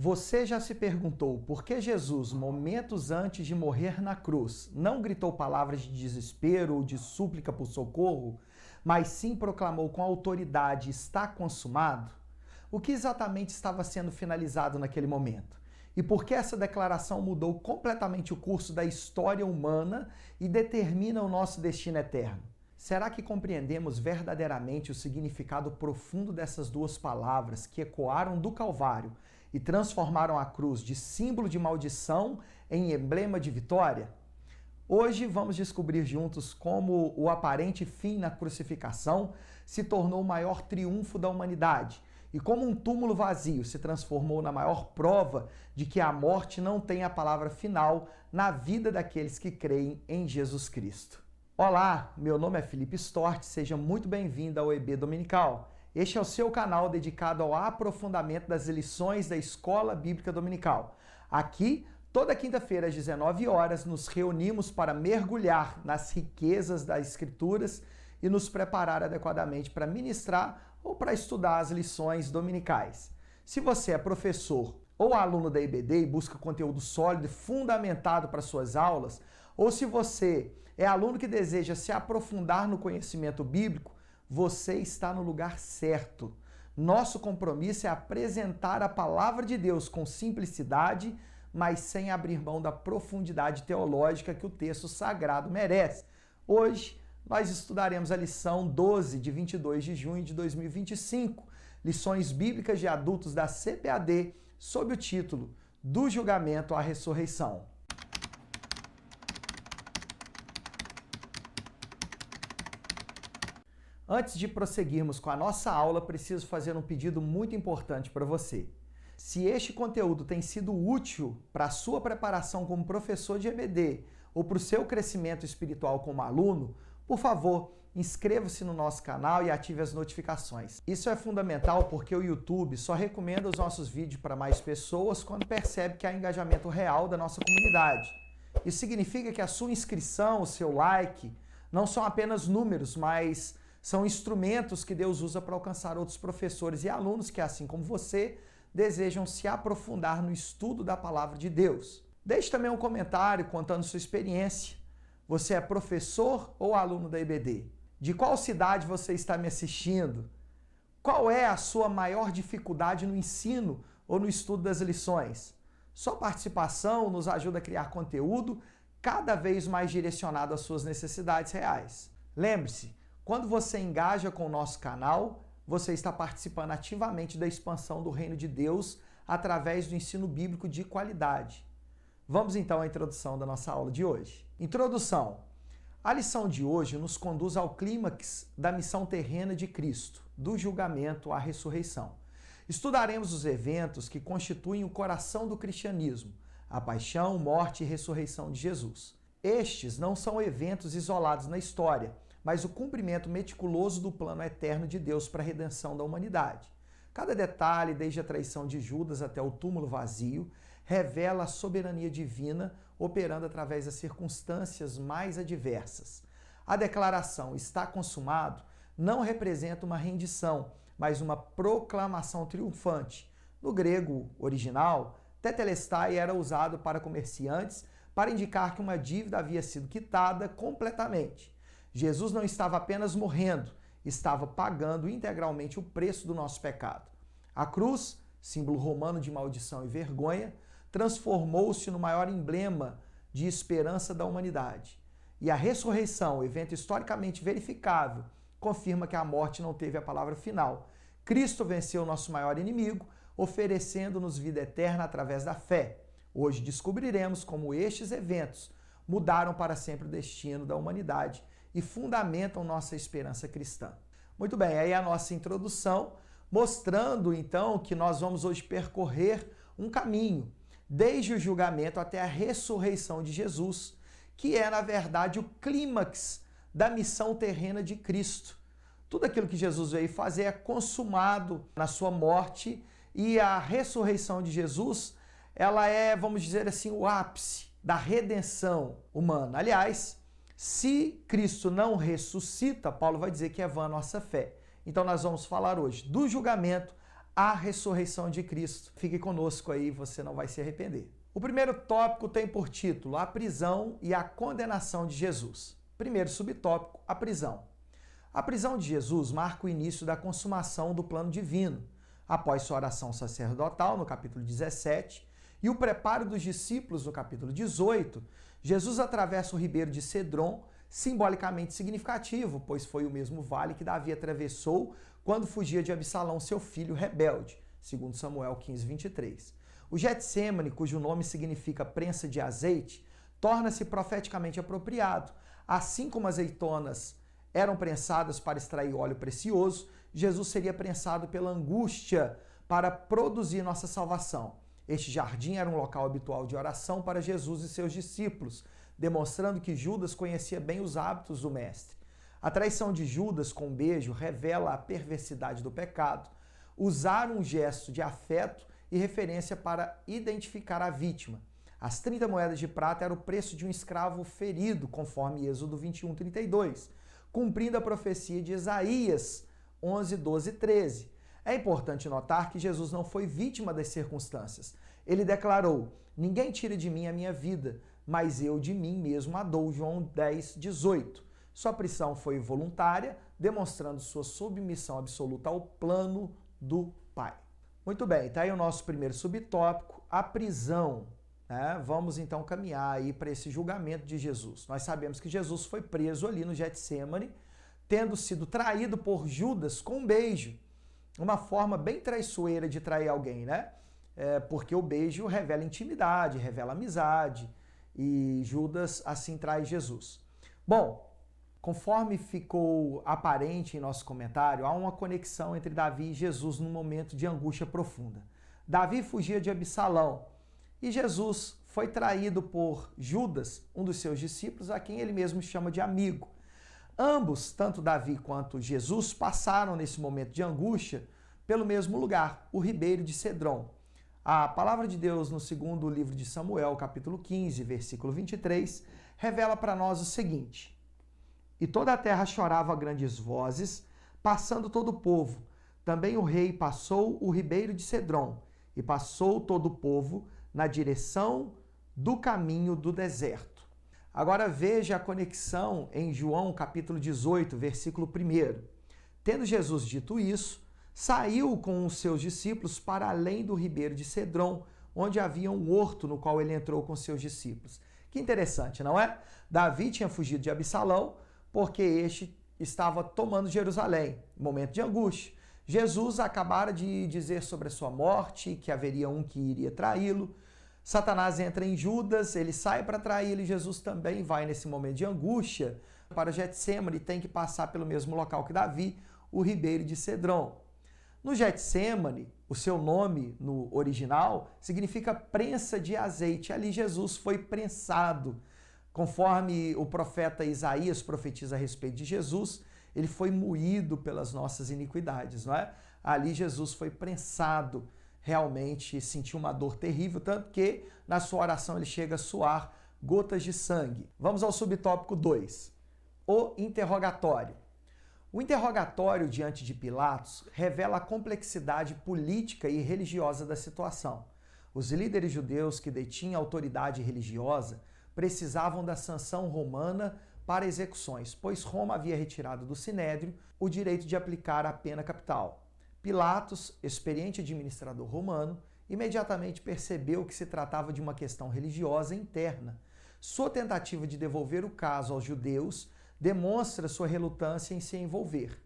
Você já se perguntou por que Jesus, momentos antes de morrer na cruz, não gritou palavras de desespero ou de súplica por socorro, mas sim proclamou com autoridade: "Está consumado"? O que exatamente estava sendo finalizado naquele momento? E por que essa declaração mudou completamente o curso da história humana e determina o nosso destino eterno? Será que compreendemos verdadeiramente o significado profundo dessas duas palavras que ecoaram do Calvário e transformaram a cruz de símbolo de maldição em emblema de vitória? Hoje vamos descobrir juntos como o aparente fim na crucificação se tornou o maior triunfo da humanidade e como um túmulo vazio se transformou na maior prova de que a morte não tem a palavra final na vida daqueles que creem em Jesus Cristo. Olá, meu nome é Felipe Stort, seja muito bem-vindo ao EB Dominical. Este é o seu canal dedicado ao aprofundamento das lições da Escola Bíblica Dominical. Aqui, toda quinta-feira às 19 horas, nos reunimos para mergulhar nas riquezas das Escrituras e nos preparar adequadamente para ministrar ou para estudar as lições dominicais. Se você é professor ou aluno da EBD e busca conteúdo sólido e fundamentado para suas aulas, ou se você é aluno que deseja se aprofundar no conhecimento bíblico, você está no lugar certo. Nosso compromisso é apresentar a palavra de Deus com simplicidade, mas sem abrir mão da profundidade teológica que o texto sagrado merece. Hoje, nós estudaremos a lição 12, de 22 de junho de 2025, lições bíblicas de adultos da CPAD, sob o título Do Julgamento à Ressurreição. Antes de prosseguirmos com a nossa aula, preciso fazer um pedido muito importante para você. Se este conteúdo tem sido útil para a sua preparação como professor de EBD ou para o seu crescimento espiritual como aluno, por favor, inscreva-se no nosso canal e ative as notificações. Isso é fundamental porque o YouTube só recomenda os nossos vídeos para mais pessoas quando percebe que há engajamento real da nossa comunidade. Isso significa que a sua inscrição, o seu like, não são apenas números, mas são instrumentos que Deus usa para alcançar outros professores e alunos que, assim como você, desejam se aprofundar no estudo da palavra de Deus. Deixe também um comentário contando sua experiência. Você é professor ou aluno da EBD? De qual cidade você está me assistindo? Qual é a sua maior dificuldade no ensino ou no estudo das lições? Sua participação nos ajuda a criar conteúdo cada vez mais direcionado às suas necessidades reais. Lembre-se, quando você engaja com o nosso canal, você está participando ativamente da expansão do reino de Deus através do ensino bíblico de qualidade. Vamos então à introdução da nossa aula de hoje. Introdução. A lição de hoje nos conduz ao clímax da missão terrena de Cristo, do julgamento à ressurreição. Estudaremos os eventos que constituem o coração do cristianismo, a paixão, morte e ressurreição de Jesus. Estes não são eventos isolados na história, mas o cumprimento meticuloso do plano eterno de Deus para a redenção da humanidade. Cada detalhe, desde a traição de Judas até o túmulo vazio, revela a soberania divina operando através das circunstâncias mais adversas. A declaração "está consumado" não representa uma rendição, mas uma proclamação triunfante. No grego original, tetelestai era usado para comerciantes para indicar que uma dívida havia sido quitada completamente. Jesus não estava apenas morrendo, estava pagando integralmente o preço do nosso pecado. A cruz, símbolo romano de maldição e vergonha, transformou-se no maior emblema de esperança da humanidade. E a ressurreição, evento historicamente verificável, confirma que a morte não teve a palavra final. Cristo venceu o nosso maior inimigo, oferecendo-nos vida eterna através da fé. Hoje descobriremos como estes eventos mudaram para sempre o destino da humanidade e fundamentam nossa esperança cristã. Muito bem, aí a nossa introdução, mostrando então que nós vamos hoje percorrer um caminho, desde o julgamento até a ressurreição de Jesus, que é, na verdade, o clímax da missão terrena de Cristo. Tudo aquilo que Jesus veio fazer é consumado na sua morte e a ressurreição de Jesus, ela é, vamos dizer assim, o ápice da redenção humana. Aliás, se Cristo não ressuscita, Paulo vai dizer que é vã a nossa fé. Então nós vamos falar hoje do julgamento a ressurreição de Cristo. Fique conosco aí, você não vai se arrepender. O primeiro tópico tem por título a prisão e a condenação de Jesus. Primeiro subtópico, a prisão. A prisão de Jesus marca o início da consumação do plano divino, após sua oração sacerdotal, no capítulo 17, e o preparo dos discípulos, no capítulo 18, Jesus atravessa o ribeiro de Cedron, simbolicamente significativo, pois foi o mesmo vale que Davi atravessou quando fugia de Absalão, seu filho rebelde, segundo Samuel 15, 23. O Getsêmani, cujo nome significa prensa de azeite, torna-se profeticamente apropriado. Assim como azeitonas eram prensadas para extrair óleo precioso, Jesus seria prensado pela angústia para produzir nossa salvação. Este jardim era um local habitual de oração para Jesus e seus discípulos, demonstrando que Judas conhecia bem os hábitos do mestre. A traição de Judas com um beijo revela a perversidade do pecado. Usar um gesto de afeto e referência para identificar a vítima. As 30 moedas de prata era o preço de um escravo ferido, conforme Êxodo 21, 32, cumprindo a profecia de Isaías 11, 12 e 13. É importante notar que Jesus não foi vítima das circunstâncias. Ele declarou: ninguém tira de mim a minha vida, mas eu de mim mesmo a dou. João 10, 18. Sua prisão foi voluntária, demonstrando sua submissão absoluta ao plano do Pai. Muito bem, está aí o nosso primeiro subtópico, a prisão. Vamos então caminhar aí para esse julgamento de Jesus. Nós sabemos que Jesus foi preso ali no Getsêmani, tendo sido traído por Judas com um beijo. Uma forma bem traiçoeira de trair alguém, né? Porque o beijo revela intimidade, revela amizade, e Judas assim trai Jesus. Bom, conforme ficou aparente em nosso comentário, há uma conexão entre Davi e Jesus num momento de angústia profunda. Davi fugia de Absalão e Jesus foi traído por Judas, um dos seus discípulos, a quem ele mesmo chama de amigo. Ambos, tanto Davi quanto Jesus, passaram nesse momento de angústia pelo mesmo lugar, o ribeiro de Cedron. A palavra de Deus no segundo livro de Samuel, capítulo 15, versículo 23, revela para nós o seguinte: e toda a terra chorava a grandes vozes, passando todo o povo. Também o rei passou o ribeiro de Cedron, e passou todo o povo na direção do caminho do deserto. Agora veja a conexão em João capítulo 18, versículo 1. Tendo Jesus dito isso, saiu com os seus discípulos para além do ribeiro de Cedron, onde havia um horto no qual ele entrou com seus discípulos. Que interessante, não é? Davi tinha fugido de Absalão porque este estava tomando Jerusalém, momento de angústia. Jesus acabara de dizer sobre a sua morte, que haveria um que iria traí-lo. Satanás entra em Judas, ele sai para traí-lo e Jesus também vai nesse momento de angústia para Getsêmani e tem que passar pelo mesmo local que Davi, o ribeiro de Cedron. No Getsêmani, o seu nome no original significa prensa de azeite. Ali Jesus foi prensado. Conforme o profeta Isaías profetiza a respeito de Jesus, ele foi moído pelas nossas iniquidades, não é? Ali Jesus foi prensado, realmente sentiu uma dor terrível, tanto que na sua oração ele chega a suar gotas de sangue. Vamos ao subtópico 2, o interrogatório. O interrogatório diante de Pilatos revela a complexidade política e religiosa da situação. Os líderes judeus que detinham autoridade religiosa precisavam da sanção romana para execuções, pois Roma havia retirado do Sinédrio o direito de aplicar a pena capital. Pilatos, experiente administrador romano, imediatamente percebeu que se tratava de uma questão religiosa interna. Sua tentativa de devolver o caso aos judeus demonstra sua relutância em se envolver.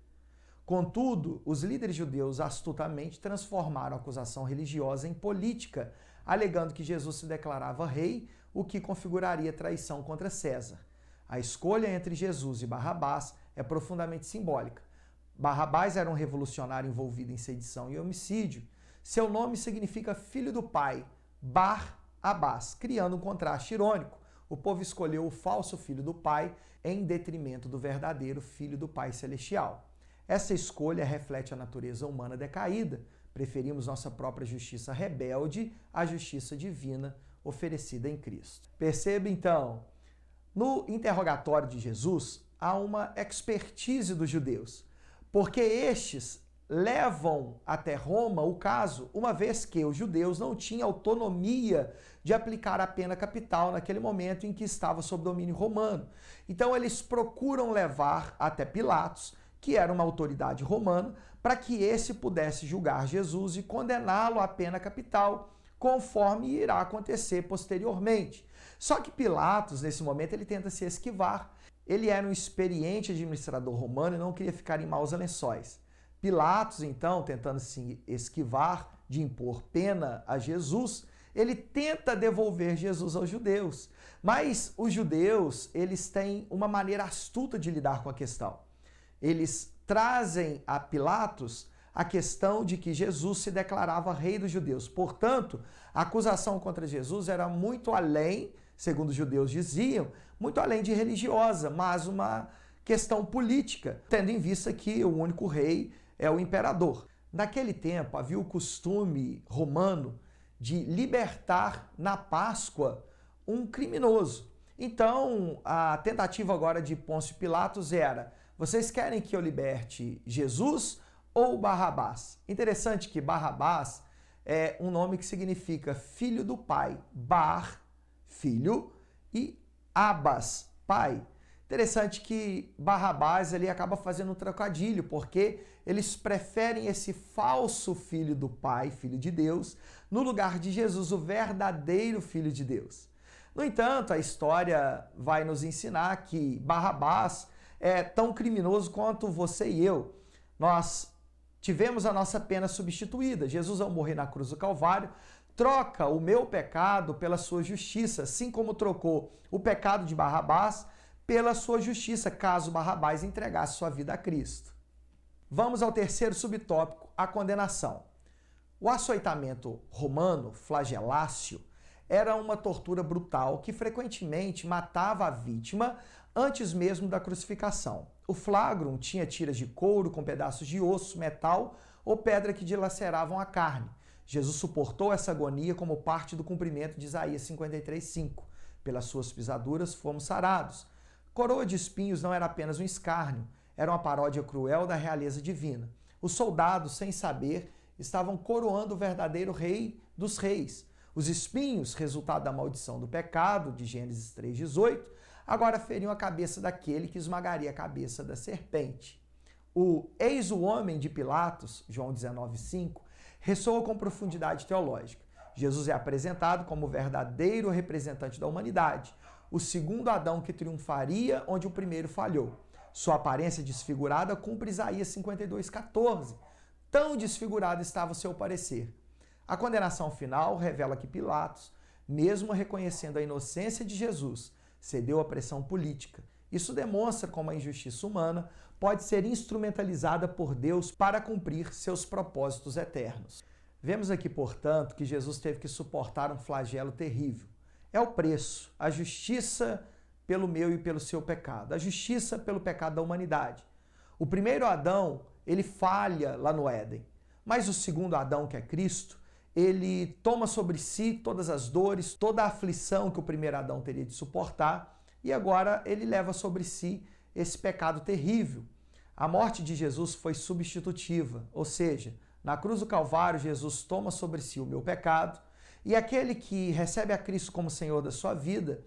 Contudo, os líderes judeus astutamente transformaram a acusação religiosa em política, alegando que Jesus se declarava rei, o que configuraria traição contra César. A escolha entre Jesus e Barrabás é profundamente simbólica. Barrabás era um revolucionário envolvido em sedição e homicídio. Seu nome significa filho do pai, Bar-Abás, criando um contraste irônico. O povo escolheu o falso filho do pai em detrimento do verdadeiro filho do Pai Celestial. Essa escolha reflete a natureza humana decaída. Preferimos nossa própria justiça rebelde à justiça divina oferecida em Cristo. Perceba então, no interrogatório de Jesus há uma expertise dos judeus, porque estes levam até Roma o caso, uma vez que os judeus não tinham autonomia de aplicar a pena capital naquele momento em que estava sob domínio romano. Então eles procuram levar até Pilatos, que era uma autoridade romana, para que esse pudesse julgar Jesus e condená-lo à pena capital, conforme irá acontecer posteriormente. Só que Pilatos, nesse momento, ele tenta se esquivar. Ele era um experiente administrador romano e não queria ficar em maus lençóis. Pilatos, então, tentando se esquivar de impor pena a Jesus, ele tenta devolver Jesus aos judeus. Mas os judeus, eles têm uma maneira astuta de lidar com a questão. Eles trazem a Pilatos a questão de que Jesus se declarava rei dos judeus. Portanto, a acusação contra Jesus era muito além, segundo os judeus diziam, muito além de religiosa, mas uma questão política, tendo em vista que o único rei é o imperador. Naquele tempo, havia o costume romano de libertar na Páscoa um criminoso. Então, a tentativa agora de Pôncio Pilatos era: vocês querem que eu liberte Jesus ou Barrabás? Interessante que Barrabás é um nome que significa filho do pai. Bar, filho, e Abas, pai. Interessante que Barrabás ele acaba fazendo um trocadilho, porque eles preferem esse falso filho do pai, filho de Deus, no lugar de Jesus, o verdadeiro filho de Deus. No entanto, a história vai nos ensinar que Barrabás é tão criminoso quanto você e eu. Nós tivemos a nossa pena substituída. Jesus, ao morrer na cruz do Calvário, troca o meu pecado pela sua justiça, assim como trocou o pecado de Barrabás pela sua justiça, caso Barrabás entregasse sua vida a Cristo. Vamos ao terceiro subtópico, a condenação. O açoitamento romano, flagelácio, era uma tortura brutal que frequentemente matava a vítima antes mesmo da crucificação. O flagrum tinha tiras de couro com pedaços de osso, metal ou pedra que dilaceravam a carne. Jesus suportou essa agonia como parte do cumprimento de Isaías 53:5. Pelas suas pisaduras fomos sarados. Coroa de espinhos não era apenas um escárnio, era uma paródia cruel da realeza divina. Os soldados, sem saber, estavam coroando o verdadeiro rei dos reis. Os espinhos, resultado da maldição do pecado, de Gênesis 3:18, agora feriam a cabeça daquele que esmagaria a cabeça da serpente. O eis o homem de Pilatos, João 19:5, ressoa com profundidade teológica. Jesus é apresentado como o verdadeiro representante da humanidade, o segundo Adão que triunfaria onde o primeiro falhou. Sua aparência desfigurada cumpre Isaías 52:14. Tão desfigurado estava o seu parecer. A condenação final revela que Pilatos, mesmo reconhecendo a inocência de Jesus, cedeu à pressão política. Isso demonstra como a injustiça humana pode ser instrumentalizada por Deus para cumprir seus propósitos eternos. Vemos aqui, portanto, que Jesus teve que suportar um flagelo terrível. É o preço, a justiça pelo meu e pelo seu pecado, a justiça pelo pecado da humanidade. O primeiro Adão, ele falha lá no Éden, mas o segundo Adão, que é Cristo, ele toma sobre si todas as dores, toda a aflição que o primeiro Adão teria de suportar, e agora ele leva sobre si esse pecado terrível. A morte de Jesus foi substitutiva, ou seja, na cruz do Calvário, Jesus toma sobre si o meu pecado, e aquele que recebe a Cristo como Senhor da sua vida,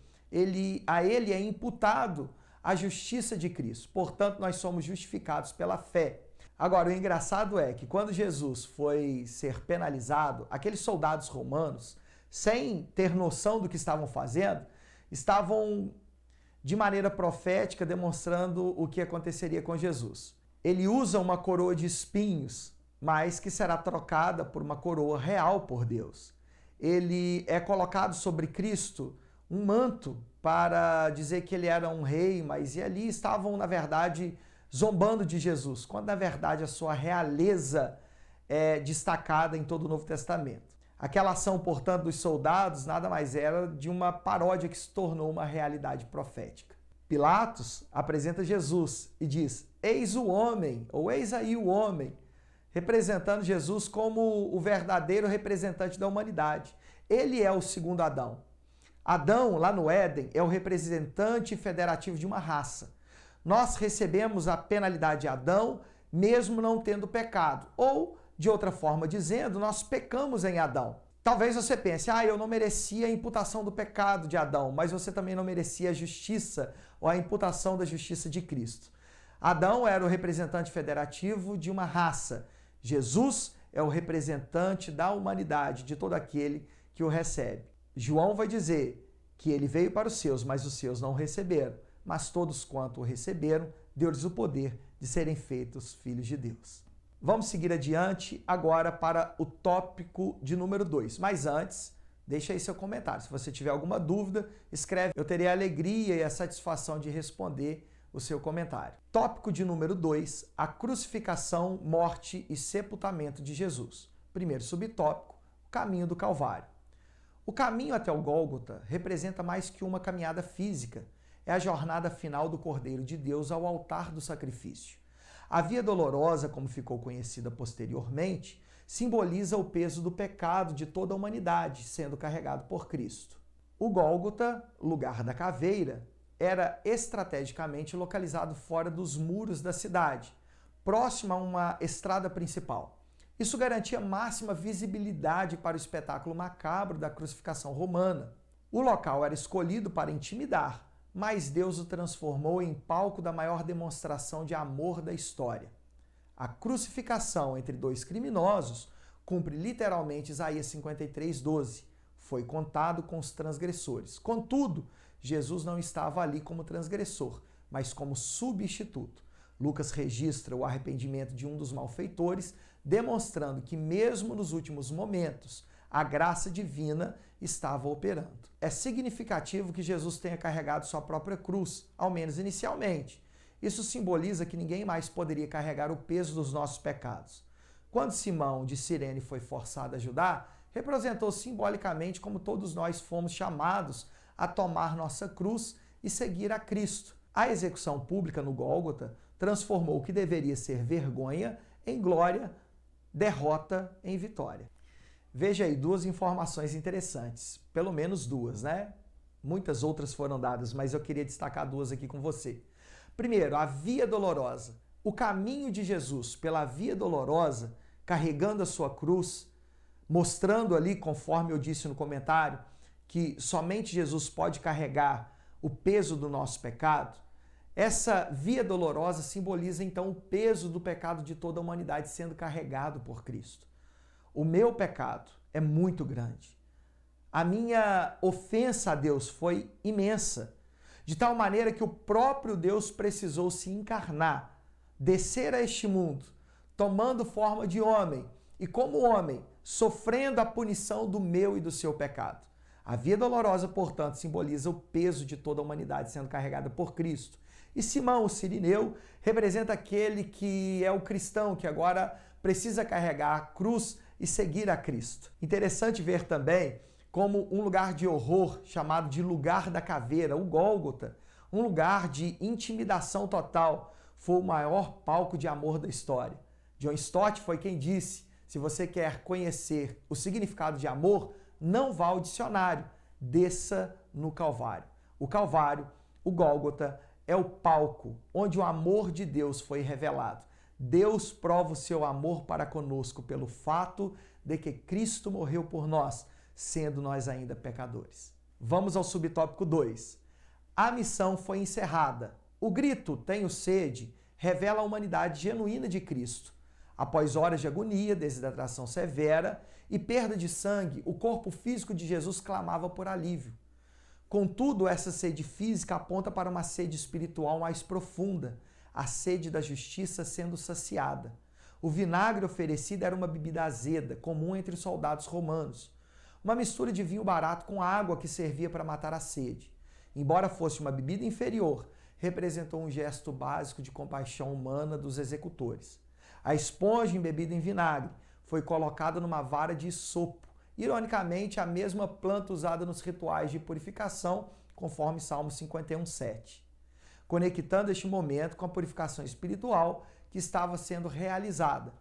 a ele é imputado a justiça de Cristo. Portanto, nós somos justificados pela fé. Agora, o engraçado é que quando Jesus foi ser penalizado, aqueles soldados romanos, sem ter noção do que estavam fazendo, estavam de maneira profética demonstrando o que aconteceria com Jesus. Ele usa uma coroa de espinhos, mas que será trocada por uma coroa real por Deus. Ele é colocado sobre Cristo um manto para dizer que ele era um rei, mas e ali estavam, na verdade, zombando de Jesus, quando na verdade a sua realeza é destacada em todo o Novo Testamento. Aquela ação, portanto, dos soldados nada mais era de uma paródia que se tornou uma realidade profética. Pilatos apresenta Jesus e diz: eis o homem, ou eis aí o homem, representando Jesus como o verdadeiro representante da humanidade. Ele é o segundo Adão. Adão, lá no Éden, é o representante federativo de uma raça. Nós recebemos a penalidade de Adão mesmo não tendo pecado. Ou, de outra forma dizendo, nós pecamos em Adão. Talvez você pense, eu não merecia a imputação do pecado de Adão, mas você também não merecia a justiça ou a imputação da justiça de Cristo. Adão era o representante federativo de uma raça. Jesus é o representante da humanidade, de todo aquele que o recebe. João vai dizer que ele veio para os seus, mas os seus não o receberam. Mas todos quanto o receberam, deu-lhes o poder de serem feitos filhos de Deus. Vamos seguir adiante agora para o tópico de número 2. Mas antes, deixa aí seu comentário. Se você tiver alguma dúvida, escreve. Eu terei a alegria e a satisfação de responder o seu comentário. Tópico de número 2, a crucificação, morte e sepultamento de Jesus. Primeiro subtópico, o caminho do Calvário. O caminho até o Gólgota representa mais que uma caminhada física. É a jornada final do Cordeiro de Deus ao altar do sacrifício. A Via Dolorosa, como ficou conhecida posteriormente, simboliza o peso do pecado de toda a humanidade sendo carregado por Cristo. O Gólgota, lugar da caveira, era estrategicamente localizado fora dos muros da cidade, próximo a uma estrada principal. Isso garantia máxima visibilidade para o espetáculo macabro da crucificação romana. O local era escolhido para intimidar, mas Deus o transformou em palco da maior demonstração de amor da história. A crucificação entre dois criminosos cumpre literalmente Isaías 53:12. Foi contado com os transgressores. Contudo, Jesus não estava ali como transgressor, mas como substituto. Lucas registra o arrependimento de um dos malfeitores, demonstrando que mesmo nos últimos momentos, a graça divina estava operando. É significativo que Jesus tenha carregado sua própria cruz, ao menos inicialmente. Isso simboliza que ninguém mais poderia carregar o peso dos nossos pecados. Quando Simão de Cirene foi forçado a ajudar, representou simbolicamente como todos nós fomos chamados a tomar nossa cruz e seguir a Cristo. A execução pública no Gólgota transformou o que deveria ser vergonha em glória, derrota em vitória. Veja aí duas informações interessantes, pelo menos duas, né? Muitas outras foram dadas, mas eu queria destacar duas aqui com você. Primeiro, a Via Dolorosa. O caminho de Jesus pela Via Dolorosa, carregando a sua cruz, mostrando ali, conforme eu disse no comentário, que somente Jesus pode carregar o peso do nosso pecado. Essa Via Dolorosa simboliza então o peso do pecado de toda a humanidade sendo carregado por Cristo. O meu pecado é muito grande. A minha ofensa a Deus foi imensa, de tal maneira que o próprio Deus precisou se encarnar, descer a este mundo, tomando forma de homem e, como homem, sofrendo a punição do meu e do seu pecado. A Via Dolorosa, portanto, simboliza o peso de toda a humanidade sendo carregada por Cristo. E Simão, o sirineu, representa aquele que é o cristão, que agora precisa carregar a cruz e seguir a Cristo. Interessante ver também como um lugar de horror chamado de lugar da caveira, o Gólgota, um lugar de intimidação total, foi o maior palco de amor da história. John Stott foi quem disse: se você quer conhecer o significado de amor, não vá ao dicionário, desça no Calvário. O Calvário, o Gólgota, é o palco onde o amor de Deus foi revelado. Deus prova o seu amor para conosco pelo fato de que Cristo morreu por nós, sendo nós ainda pecadores. Vamos ao subtópico 2. A missão foi encerrada. O grito "tenho sede" revela a humanidade genuína de Cristo. Após horas de agonia, desidratação severa e perda de sangue, o corpo físico de Jesus clamava por alívio. Contudo, essa sede física aponta para uma sede espiritual mais profunda, a sede da justiça sendo saciada. O vinagre oferecido era uma bebida azeda, comum entre os soldados romanos. Uma mistura de vinho barato com água que servia para matar a sede. Embora fosse uma bebida inferior, representou um gesto básico de compaixão humana dos executores. A esponja embebida em vinagre foi colocada numa vara de isopo, ironicamente a mesma planta usada nos rituais de purificação, conforme Salmo 51:7. Conectando este momento com a purificação espiritual que estava sendo realizada.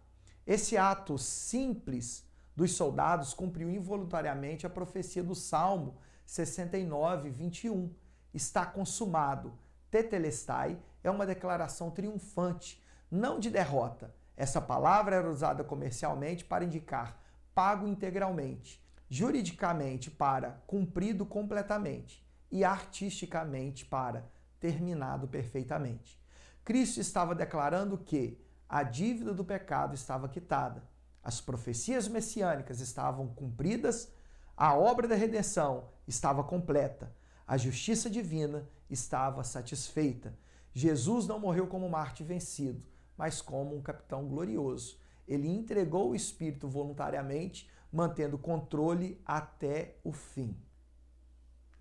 Esse ato simples dos soldados cumpriu involuntariamente a profecia do Salmo 69:21. Está consumado. Tetelestai é uma declaração triunfante, não de derrota. Essa palavra era usada comercialmente para indicar pago integralmente, juridicamente para cumprido completamente e artisticamente para terminado perfeitamente. Cristo estava declarando que a dívida do pecado estava quitada, as profecias messiânicas estavam cumpridas, a obra da redenção estava completa, a justiça divina estava satisfeita. Jesus não morreu como Marte vencido, mas como um capitão glorioso. Ele entregou o Espírito voluntariamente, mantendo o controle até o fim.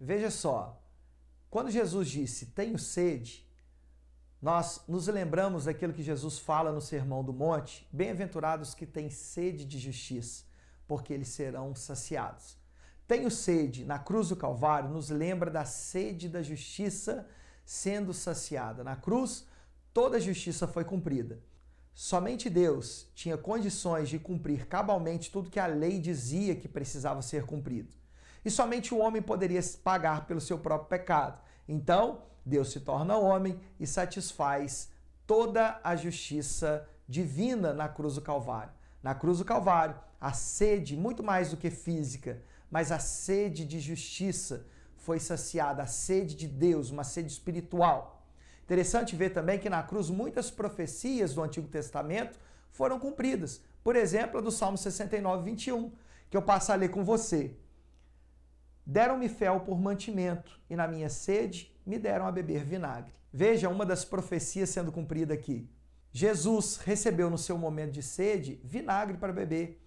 Veja só, quando Jesus disse, tenho sede, nós nos lembramos daquilo que Jesus fala no Sermão do Monte, bem-aventurados que têm sede de justiça, porque eles serão saciados. Tenho sede, na cruz do Calvário, nos lembra da sede da justiça sendo saciada. Na cruz, toda a justiça foi cumprida. Somente Deus tinha condições de cumprir cabalmente tudo que a lei dizia que precisava ser cumprido. E somente o homem poderia pagar pelo seu próprio pecado. Então, Deus se torna homem e satisfaz toda a justiça divina na cruz do Calvário. Na cruz do Calvário, a sede, muito mais do que física, mas a sede de justiça foi saciada, a sede de Deus, uma sede espiritual. Interessante ver também que na cruz muitas profecias do Antigo Testamento foram cumpridas. Por exemplo, a do Salmo 69, 21, que eu passo a ler com você. Deram-me fel por mantimento, e na minha sede me deram a beber vinagre. Veja uma das profecias sendo cumprida aqui. Jesus recebeu no seu momento de sede vinagre para beber,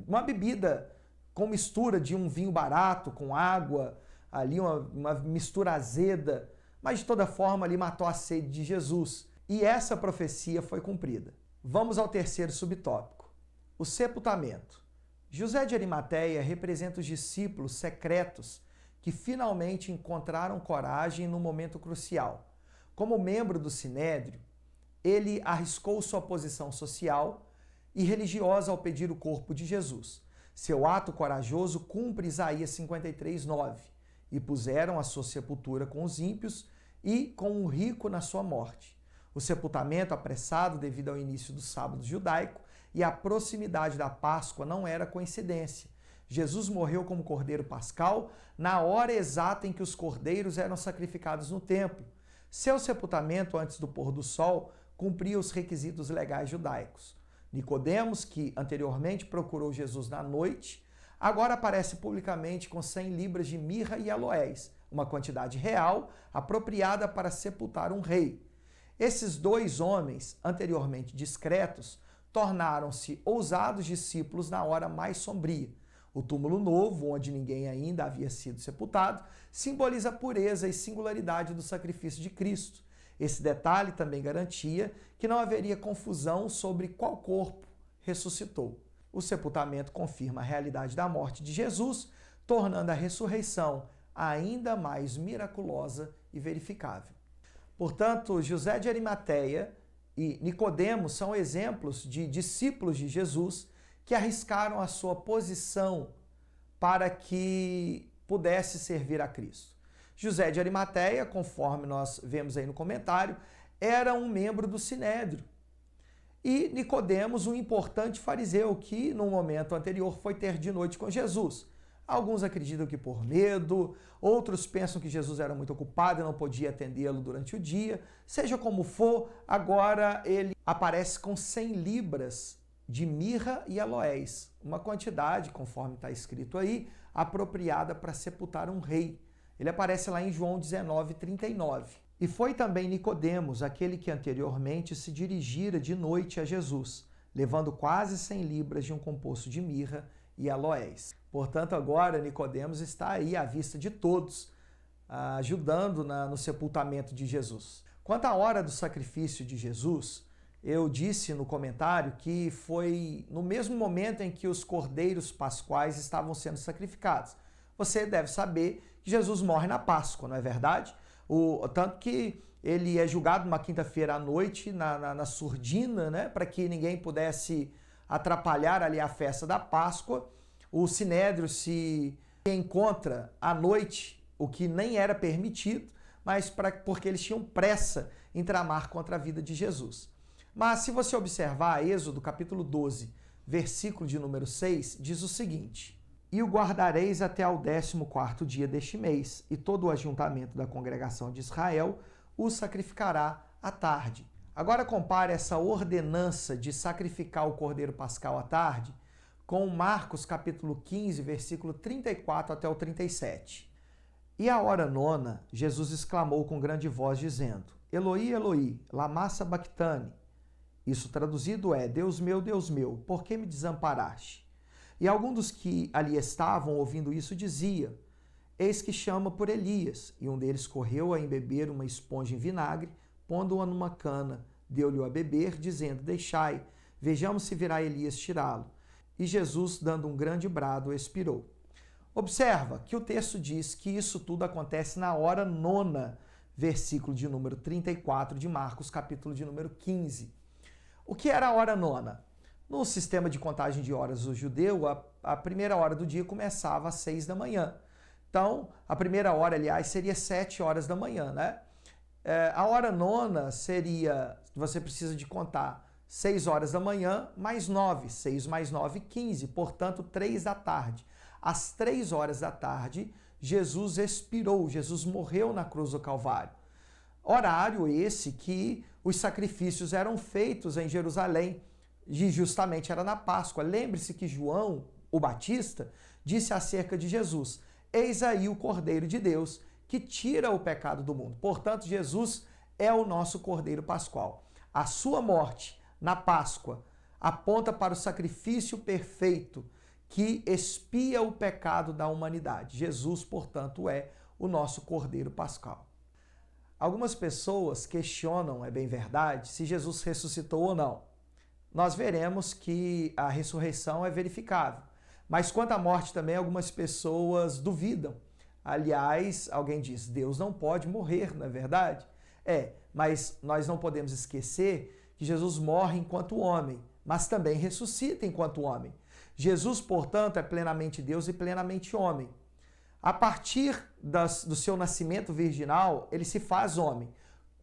uma bebida com mistura de um vinho barato, com água, ali uma mistura azeda, mas de toda forma ali matou a sede de Jesus. E essa profecia foi cumprida. Vamos ao terceiro subtópico, o sepultamento. José de Arimateia representa os discípulos secretos que finalmente encontraram coragem no momento crucial. Como membro do Sinédrio, ele arriscou sua posição social e religiosa ao pedir o corpo de Jesus. Seu ato corajoso cumpre Isaías 53:9. E puseram a sua sepultura com os ímpios e com o rico na sua morte. O sepultamento apressado devido ao início do sábado judaico e a proximidade da Páscoa não era coincidência. Jesus morreu como cordeiro pascal na hora exata em que os cordeiros eram sacrificados no templo. Seu sepultamento antes do pôr do sol cumpria os requisitos legais judaicos. Nicodemos, que anteriormente procurou Jesus na noite, agora aparece publicamente com 100 libras de mirra e aloés, uma quantidade real apropriada para sepultar um rei. Esses dois homens, anteriormente discretos, tornaram-se ousados discípulos na hora mais sombria. O túmulo novo, onde ninguém ainda havia sido sepultado, simboliza a pureza e singularidade do sacrifício de Cristo. Esse detalhe também garantia que não haveria confusão sobre qual corpo ressuscitou. O sepultamento confirma a realidade da morte de Jesus, tornando a ressurreição ainda mais miraculosa e verificável. Portanto, José de Arimateia e Nicodemos são exemplos de discípulos de Jesus que arriscaram a sua posição para que pudesse servir a Cristo. José de Arimateia, conforme nós vemos aí no comentário, era um membro do Sinédrio. E Nicodemos, um importante fariseu que, no momento anterior, foi ter de noite com Jesus. Alguns acreditam que por medo, outros pensam que Jesus era muito ocupado e não podia atendê-lo durante o dia. Seja como for, agora ele aparece com 100 libras de mirra e aloés, uma quantidade, conforme está escrito aí, apropriada para sepultar um rei. Ele aparece lá em João 19:39. E foi também Nicodemos, aquele que anteriormente se dirigira de noite a Jesus, levando quase 100 libras de um composto de mirra e aloés. Portanto, agora Nicodemos está aí à vista de todos, ajudando no sepultamento de Jesus. Quanto à hora do sacrifício de Jesus, eu disse no comentário que foi no mesmo momento em que os cordeiros pascuais estavam sendo sacrificados. Você deve saber que Jesus morre na Páscoa, não é verdade? Tanto que ele é julgado numa quinta-feira à noite, na surdina, né, para que ninguém pudesse atrapalhar ali a festa da Páscoa. O Sinédrio se encontra à noite, o que nem era permitido, mas porque eles tinham pressa em tramar contra a vida de Jesus. Mas se você observar, Êxodo capítulo 12, versículo de número 6, diz o seguinte: E o guardareis até ao 14º dia deste mês, e todo o ajuntamento da congregação de Israel o sacrificará à tarde. Agora compare essa ordenança de sacrificar o cordeiro pascal à tarde com Marcos capítulo 15, versículo 34 até o 37. E à hora nona, Jesus exclamou com grande voz, dizendo: Eloi, Eloi, lama sabactani. Isso traduzido é: Deus meu, por que me desamparaste? E alguns dos que ali estavam ouvindo isso dizia: Eis que chama por Elias. E um deles correu a embeber uma esponja em vinagre, pondo-a numa cana, deu-lhe a beber, dizendo: Deixai, vejamos se virá Elias tirá-lo. E Jesus, dando um grande brado, expirou. Observa que o texto diz que isso tudo acontece na hora nona, versículo de número 34 de Marcos, capítulo de número 15. O que era a hora nona? No sistema de contagem de horas do judeu, a primeira hora do dia começava às 6 da manhã. Então, a primeira hora, aliás, seria 7 horas da manhã, né? A hora nona seria, você precisa de contar 6 horas da manhã mais 9, 6 mais 9, 15, portanto, 3 da tarde. Às 3 horas da tarde, Jesus expirou, Jesus morreu na cruz do Calvário. Horário esse que os sacrifícios eram feitos em Jerusalém, e justamente era na Páscoa. Lembre-se que João, o Batista, disse acerca de Jesus: Eis aí o Cordeiro de Deus, que tira o pecado do mundo. Portanto, Jesus é o nosso Cordeiro Pascual. A sua morte na Páscoa aponta para o sacrifício perfeito que expia o pecado da humanidade. Jesus, portanto, é o nosso Cordeiro Pascual. Algumas pessoas questionam, é bem verdade, se Jesus ressuscitou ou não. Nós veremos que a ressurreição é verificável. Mas quanto à morte também, algumas pessoas duvidam. Aliás, alguém diz: Deus não pode morrer, não é verdade? Mas nós não podemos esquecer que Jesus morre enquanto homem, mas também ressuscita enquanto homem. Jesus, portanto, é plenamente Deus e plenamente homem. A partir do seu nascimento virginal, ele se faz homem.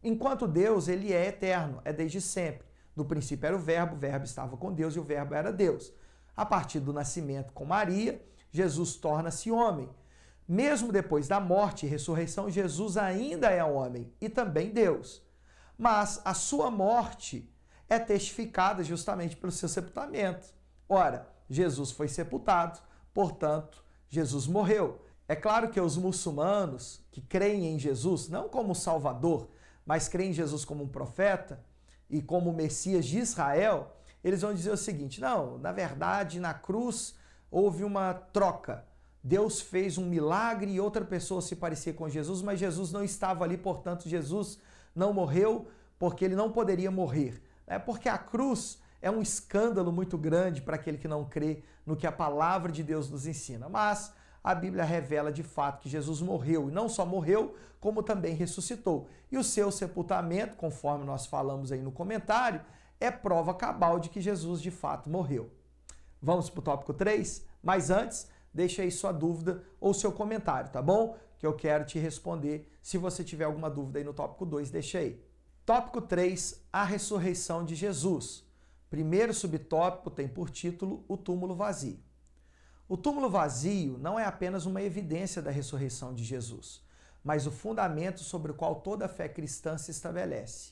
Enquanto Deus, ele é eterno, é desde sempre. No princípio era o Verbo estava com Deus e o Verbo era Deus. A partir do nascimento com Maria, Jesus torna-se homem. Mesmo depois da morte e ressurreição, Jesus ainda é homem e também Deus. Mas a sua morte é testificada justamente pelo seu sepultamento. Ora, Jesus foi sepultado, portanto, Jesus morreu. É claro que os muçulmanos que creem em Jesus, não como Salvador, mas creem em Jesus como um profeta e como o Messias de Israel, eles vão dizer o seguinte: não, na verdade, na cruz houve uma troca. Deus fez um milagre e outra pessoa se parecia com Jesus, mas Jesus não estava ali, portanto, Jesus não morreu porque ele não poderia morrer. Porque a cruz é um escândalo muito grande para aquele que não crê no que a palavra de Deus nos ensina. Mas a Bíblia revela de fato que Jesus morreu, e não só morreu, como também ressuscitou. E o seu sepultamento, conforme nós falamos aí no comentário, é prova cabal de que Jesus de fato morreu. Vamos para o tópico 3? Mas antes, deixa aí sua dúvida ou seu comentário, tá bom? Que eu quero te responder. Se você tiver alguma dúvida aí no tópico 2, deixa aí. Tópico 3, a ressurreição de Jesus. Primeiro subtópico tem por título o túmulo vazio. O túmulo vazio não é apenas uma evidência da ressurreição de Jesus, mas o fundamento sobre o qual toda a fé cristã se estabelece.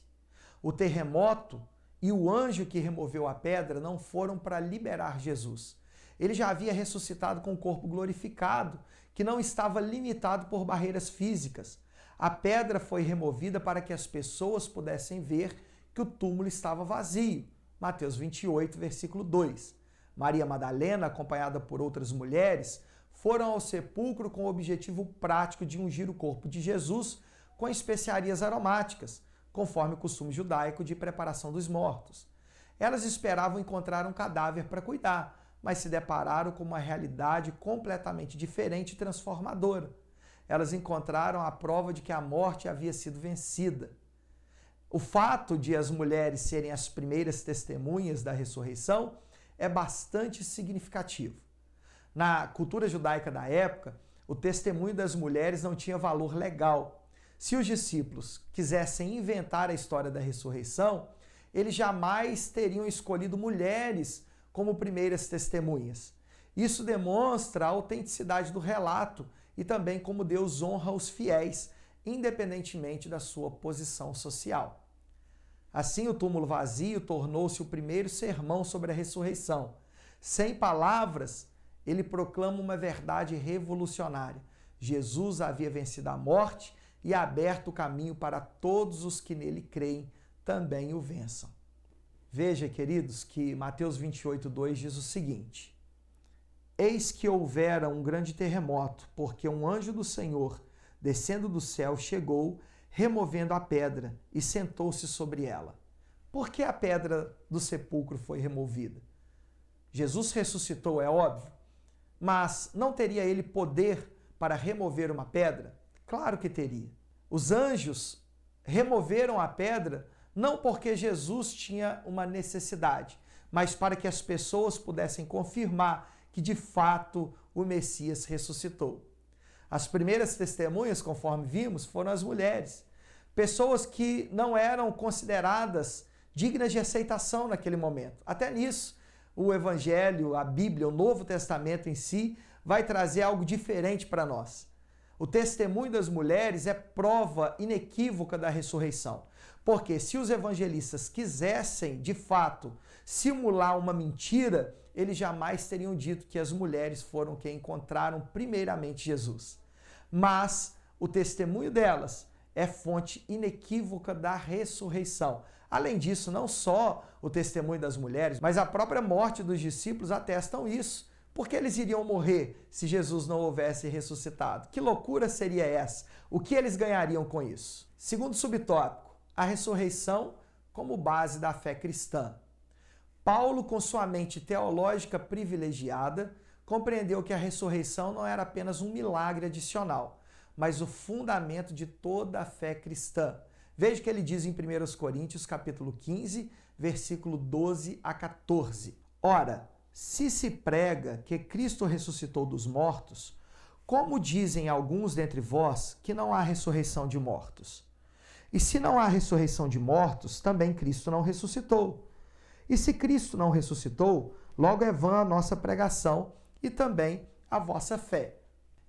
O terremoto e o anjo que removeu a pedra não foram para liberar Jesus. Ele já havia ressuscitado com o corpo glorificado, que não estava limitado por barreiras físicas. A pedra foi removida para que as pessoas pudessem ver que o túmulo estava vazio. Mateus 28, versículo 2. Maria Madalena, acompanhada por outras mulheres, foram ao sepulcro com o objetivo prático de ungir o corpo de Jesus com especiarias aromáticas, conforme o costume judaico de preparação dos mortos. Elas esperavam encontrar um cadáver para cuidar, mas se depararam com uma realidade completamente diferente e transformadora. Elas encontraram a prova de que a morte havia sido vencida. O fato de as mulheres serem as primeiras testemunhas da ressurreição é bastante significativo. Na cultura judaica da época, o testemunho das mulheres não tinha valor legal. Se os discípulos quisessem inventar a história da ressurreição, eles jamais teriam escolhido mulheres como primeiras testemunhas. Isso demonstra a autenticidade do relato e também como Deus honra os fiéis, independentemente da sua posição social. Assim, o túmulo vazio tornou-se o primeiro sermão sobre a ressurreição. Sem palavras, ele proclama uma verdade revolucionária. Jesus havia vencido a morte e aberto o caminho para todos os que nele creem também o vençam. Veja, queridos, que Mateus 28:2 diz o seguinte: Eis que houvera um grande terremoto, porque um anjo do Senhor, descendo do céu, chegou, removendo a pedra, e sentou-se sobre ela. Por que a pedra do sepulcro foi removida? Jesus ressuscitou, é óbvio, mas não teria ele poder para remover uma pedra? Claro que teria. Os anjos removeram a pedra não porque Jesus tinha uma necessidade, mas para que as pessoas pudessem confirmar que de fato o Messias ressuscitou. As primeiras testemunhas, conforme vimos, foram as mulheres. Pessoas que não eram consideradas dignas de aceitação naquele momento. Até nisso, o Evangelho, a Bíblia, o Novo Testamento em si, vai trazer algo diferente para nós. O testemunho das mulheres é prova inequívoca da ressurreição. Porque se os evangelistas quisessem, de fato, simular uma mentira, eles jamais teriam dito que as mulheres foram quem encontraram primeiramente Jesus. Mas o testemunho delas é fonte inequívoca da ressurreição. Além disso, não só o testemunho das mulheres, mas a própria morte dos discípulos atestam isso. Porque eles iriam morrer se Jesus não houvesse ressuscitado? Que loucura seria essa? O que eles ganhariam com isso? Segundo subtópico, a ressurreição como base da fé cristã. Paulo, com sua mente teológica privilegiada, compreendeu que a ressurreição não era apenas um milagre adicional, mas o fundamento de toda a fé cristã. Veja o que ele diz em 1 Coríntios, capítulo 15, versículo 12 a 14. Ora, se prega que Cristo ressuscitou dos mortos, como dizem alguns dentre vós que não há ressurreição de mortos? E se não há ressurreição de mortos, também Cristo não ressuscitou. E se Cristo não ressuscitou, logo é vã a nossa pregação e também a vossa fé.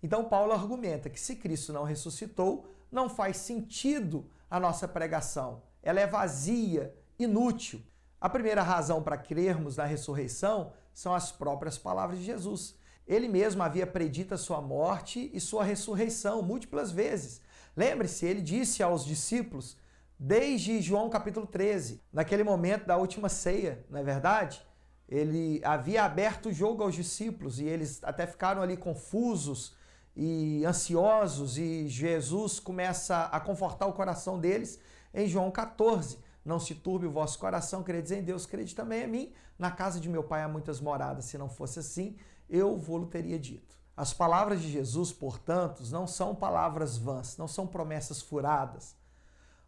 Então Paulo argumenta que se Cristo não ressuscitou, não faz sentido a nossa pregação. Ela é vazia, inútil. A primeira razão para crermos na ressurreição são as próprias palavras de Jesus. Ele mesmo havia predito a sua morte e sua ressurreição múltiplas vezes. Lembre-se, ele disse aos discípulos, desde João capítulo 13, naquele momento da última ceia, não é verdade? Ele havia aberto o jogo aos discípulos e eles até ficaram ali confusos e ansiosos, e Jesus começa a confortar o coração deles em João 14. Não se turbe o vosso coração, credes em Deus, crede também em mim. Na casa de meu pai há muitas moradas, se não fosse assim, eu vô-lo teria dito. As palavras de Jesus, portanto, não são palavras vãs, não são promessas furadas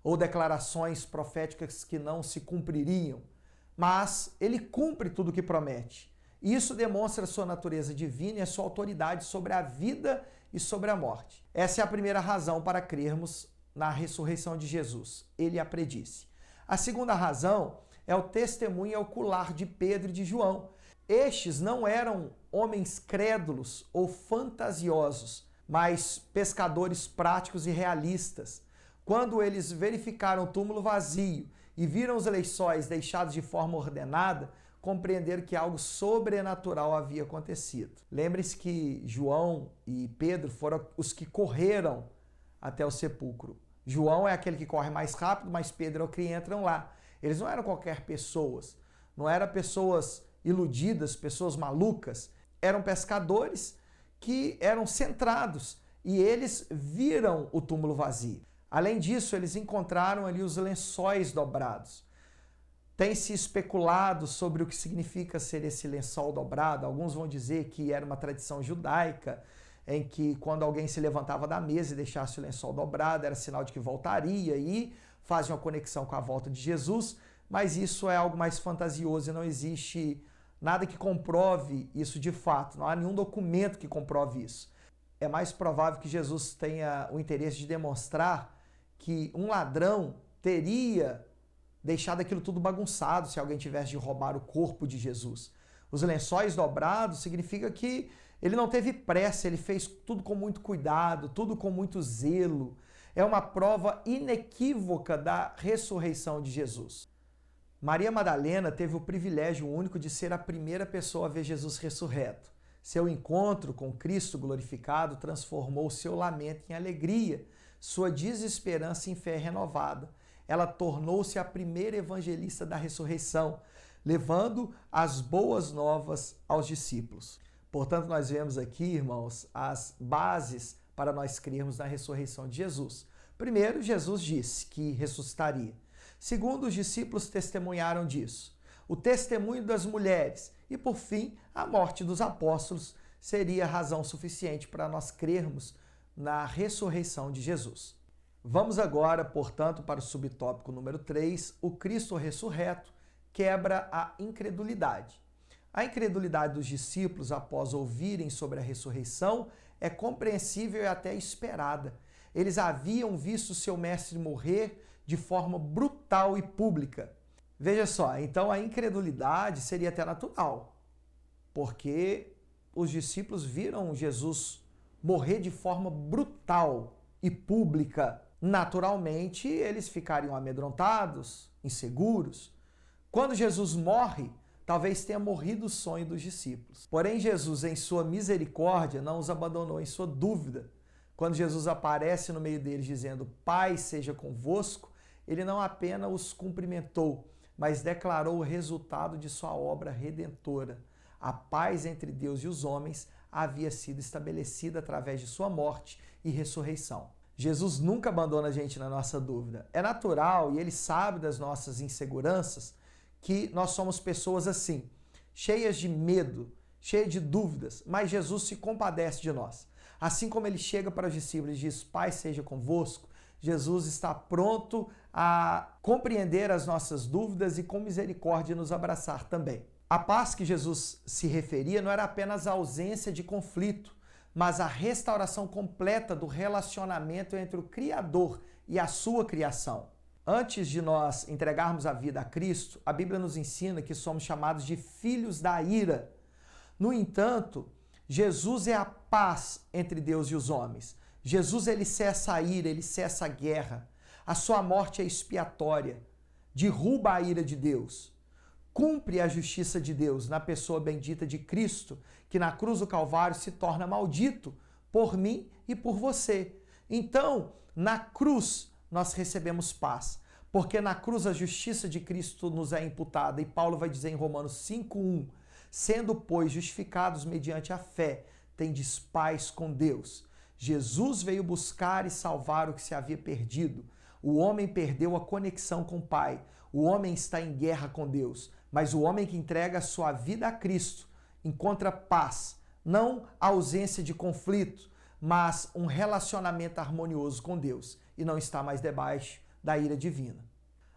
ou declarações proféticas que não se cumpririam, mas ele cumpre tudo o que promete. E isso demonstra a sua natureza divina e a sua autoridade sobre a vida e sobre a morte. Essa é a primeira razão para crermos na ressurreição de Jesus. Ele a predisse. A segunda razão é o testemunho ocular de Pedro e de João. Estes não eram homens crédulos ou fantasiosos, mas pescadores práticos e realistas. Quando eles verificaram o túmulo vazio e viram os lençóis deixados de forma ordenada, compreenderam que algo sobrenatural havia acontecido. Lembre-se que João e Pedro foram os que correram até o sepulcro. João é aquele que corre mais rápido, mas Pedro é o que entram lá. Eles não eram qualquer pessoas, não eram pessoas iludidas, pessoas malucas. Eram pescadores que eram centrados e eles viram o túmulo vazio. Além disso, eles encontraram ali os lençóis dobrados. Tem-se especulado sobre o que significa ser esse lençol dobrado. Alguns vão dizer que era uma tradição judaica, em que quando alguém se levantava da mesa e deixasse o lençol dobrado, era sinal de que voltaria e fazia uma conexão com a volta de Jesus, mas isso é algo mais fantasioso e não existe nada que comprove isso de fato, não há nenhum documento que comprove isso. É mais provável que Jesus tenha o interesse de demonstrar que um ladrão teria deixado aquilo tudo bagunçado se alguém tivesse de roubar o corpo de Jesus. Os lençóis dobrados significa que ele não teve pressa, ele fez tudo com muito cuidado, tudo com muito zelo. É uma prova inequívoca da ressurreição de Jesus. Maria Madalena teve o privilégio único de ser a primeira pessoa a ver Jesus ressurreto. Seu encontro com Cristo glorificado transformou seu lamento em alegria, sua desesperança em fé renovada. Ela tornou-se a primeira evangelista da ressurreição, levando as boas novas aos discípulos. Portanto, nós vemos aqui, irmãos, as bases para nós crermos na ressurreição de Jesus. Primeiro, Jesus disse que ressuscitaria. Segundo, os discípulos testemunharam disso. O testemunho das mulheres e, por fim, a morte dos apóstolos seria razão suficiente para nós crermos na ressurreição de Jesus. Vamos agora, portanto, para o subtópico número 3, o Cristo ressurreto quebra a incredulidade. A incredulidade dos discípulos após ouvirem sobre a ressurreição é compreensível e até esperada. Eles haviam visto seu mestre morrer de forma brutal e pública. Veja só, então a incredulidade seria até natural, porque os discípulos viram Jesus morrer de forma brutal e pública. Naturalmente, eles ficariam amedrontados, inseguros. Quando Jesus morre, talvez tenha morrido o sonho dos discípulos. Porém, Jesus, em sua misericórdia, não os abandonou em sua dúvida. Quando Jesus aparece no meio deles dizendo, Pai seja convosco, ele não apenas os cumprimentou, mas declarou o resultado de sua obra redentora. A paz entre Deus e os homens havia sido estabelecida através de sua morte e ressurreição. Jesus nunca abandona a gente na nossa dúvida. É natural e ele sabe das nossas inseguranças que nós somos pessoas assim, cheias de medo, cheias de dúvidas, mas Jesus se compadece de nós. Assim como ele chega para os discípulos e diz, Pai seja convosco, Jesus está pronto a compreender as nossas dúvidas e com misericórdia nos abraçar também. A paz que Jesus se referia não era apenas a ausência de conflito, mas a restauração completa do relacionamento entre o Criador e a sua criação. Antes de nós entregarmos a vida a Cristo, a Bíblia nos ensina que somos chamados de filhos da ira. No entanto, Jesus é a paz entre Deus e os homens. Jesus, ele cessa a ira, ele cessa a guerra. A sua morte é expiatória, derruba a ira de Deus. Cumpre a justiça de Deus na pessoa bendita de Cristo, que na cruz do Calvário se torna maldito por mim e por você. Então, na cruz, nós recebemos paz, porque na cruz a justiça de Cristo nos é imputada, e Paulo vai dizer em Romanos 5:1, sendo, pois, justificados mediante a fé, tendes paz com Deus. Jesus veio buscar e salvar o que se havia perdido. O homem perdeu a conexão com o Pai. O homem está em guerra com Deus. Mas o homem que entrega a sua vida a Cristo encontra paz, não ausência de conflito, mas um relacionamento harmonioso com Deus e não está mais debaixo da ira divina.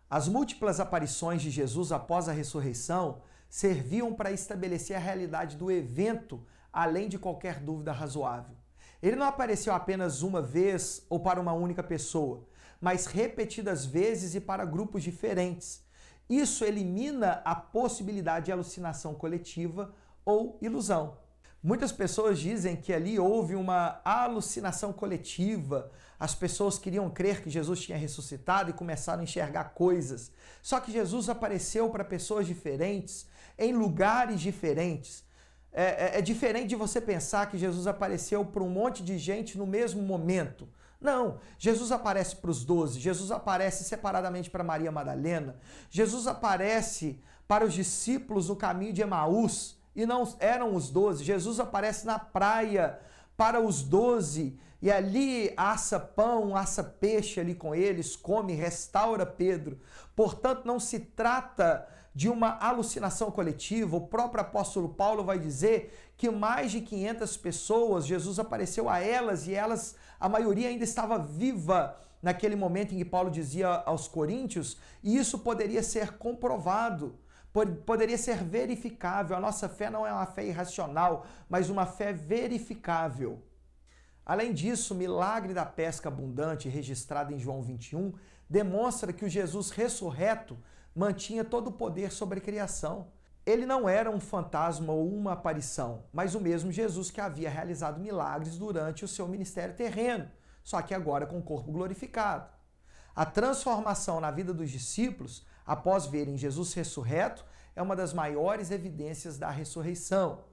As múltiplas aparições de Jesus após a ressurreição serviam para estabelecer a realidade do evento, além de qualquer dúvida razoável. Ele não apareceu apenas uma vez ou para uma única pessoa, mas repetidas vezes e para grupos diferentes. Isso elimina a possibilidade de alucinação coletiva ou ilusão. Muitas pessoas dizem que ali houve uma alucinação coletiva, as pessoas queriam crer que Jesus tinha ressuscitado e começaram a enxergar coisas. Só que Jesus apareceu para pessoas diferentes, em lugares diferentes. É diferente de você pensar que Jesus apareceu para um monte de gente no mesmo momento. Não, Jesus aparece para os 12, Jesus aparece separadamente para Maria Madalena, Jesus aparece para os discípulos no caminho de Emaús, e não eram os 12, Jesus aparece na praia para os 12, e ali assa pão, assa peixe ali com eles, come, restaura Pedro. Portanto, não se trata de uma alucinação coletiva. O próprio apóstolo Paulo vai dizer que mais de 500 pessoas, Jesus apareceu a elas e elas, a maioria ainda estava viva naquele momento em que Paulo dizia aos coríntios, e isso poderia ser comprovado, poderia ser verificável. A nossa fé não é uma fé irracional, mas uma fé verificável. Além disso, o milagre da pesca abundante registrado em João 21 demonstra que o Jesus ressurreto mantinha todo o poder sobre a criação. Ele não era um fantasma ou uma aparição, mas o mesmo Jesus que havia realizado milagres durante o seu ministério terreno, só que agora com o corpo glorificado. A transformação na vida dos discípulos, após verem Jesus ressurreto, é uma das maiores evidências da ressurreição.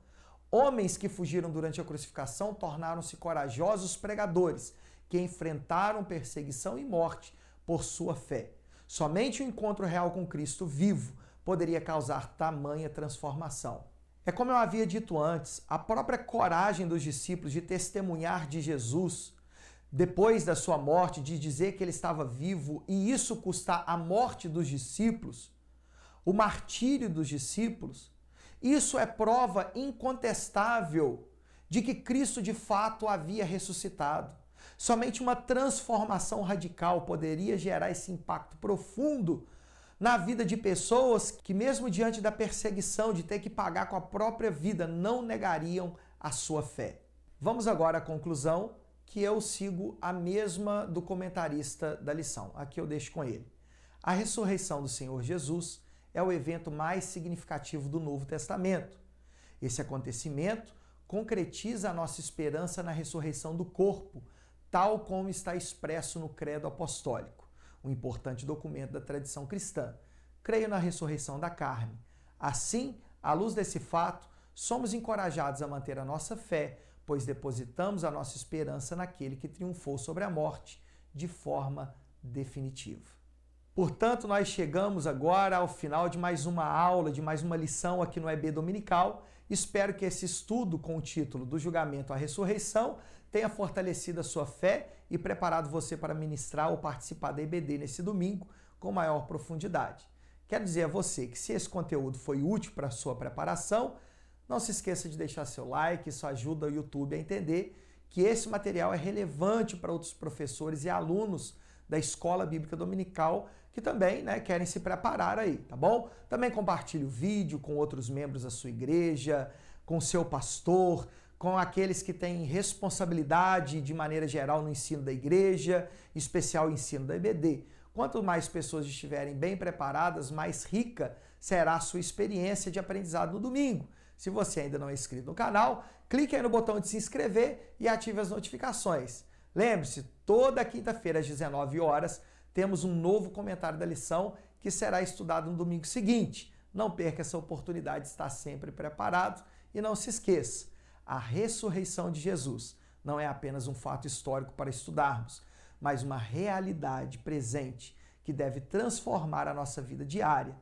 Homens que fugiram durante a crucificação tornaram-se corajosos pregadores, que enfrentaram perseguição e morte por sua fé. Somente o encontro real com Cristo vivo poderia causar tamanha transformação. É como eu havia dito antes, a própria coragem dos discípulos de testemunhar de Jesus depois da sua morte, de dizer que ele estava vivo e isso custar a morte dos discípulos, o martírio dos discípulos, isso é prova incontestável de que Cristo de fato havia ressuscitado. Somente uma transformação radical poderia gerar esse impacto profundo na vida de pessoas que, mesmo diante da perseguição de ter que pagar com a própria vida, não negariam a sua fé. Vamos agora à conclusão, que eu sigo a mesma do comentarista da lição. Aqui eu deixo com ele. A ressurreição do Senhor Jesus é o evento mais significativo do Novo Testamento. Esse acontecimento concretiza a nossa esperança na ressurreição do corpo, tal como está expresso no Credo Apostólico, um importante documento da tradição cristã. Creio na ressurreição da carne. Assim, à luz desse fato, somos encorajados a manter a nossa fé, pois depositamos a nossa esperança naquele que triunfou sobre a morte de forma definitiva. Portanto, nós chegamos agora ao final de mais uma aula, de mais uma lição aqui no EB Dominical. Espero que esse estudo com o título do Julgamento à Ressurreição tenha fortalecido a sua fé e preparado você para ministrar ou participar da EBD nesse domingo com maior profundidade. Quero dizer a você que se esse conteúdo foi útil para a sua preparação, não se esqueça de deixar seu like, isso ajuda o YouTube a entender que esse material é relevante para outros professores e alunos da Escola Bíblica Dominical que também querem se preparar aí, tá bom? Também compartilhe o vídeo com outros membros da sua igreja, com o seu pastor, com aqueles que têm responsabilidade de maneira geral no ensino da igreja, em especial o ensino da EBD. Quanto mais pessoas estiverem bem preparadas, mais rica será a sua experiência de aprendizado no domingo. Se você ainda não é inscrito no canal, clique aí no botão de se inscrever e ative as notificações. Lembre-se, toda quinta-feira às 19 horas temos um novo comentário da lição que será estudado no domingo seguinte. Não perca essa oportunidade de estar sempre preparado e não se esqueça, a ressurreição de Jesus não é apenas um fato histórico para estudarmos, mas uma realidade presente que deve transformar a nossa vida diária,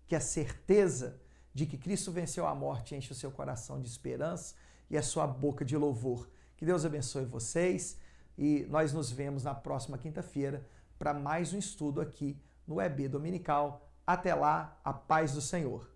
que a certeza de que Cristo venceu a morte enche o seu coração de esperança e a sua boca de louvor. Que Deus abençoe vocês e nós nos vemos na próxima quinta-feira para mais um estudo aqui no EB Dominical. Até lá, a paz do Senhor.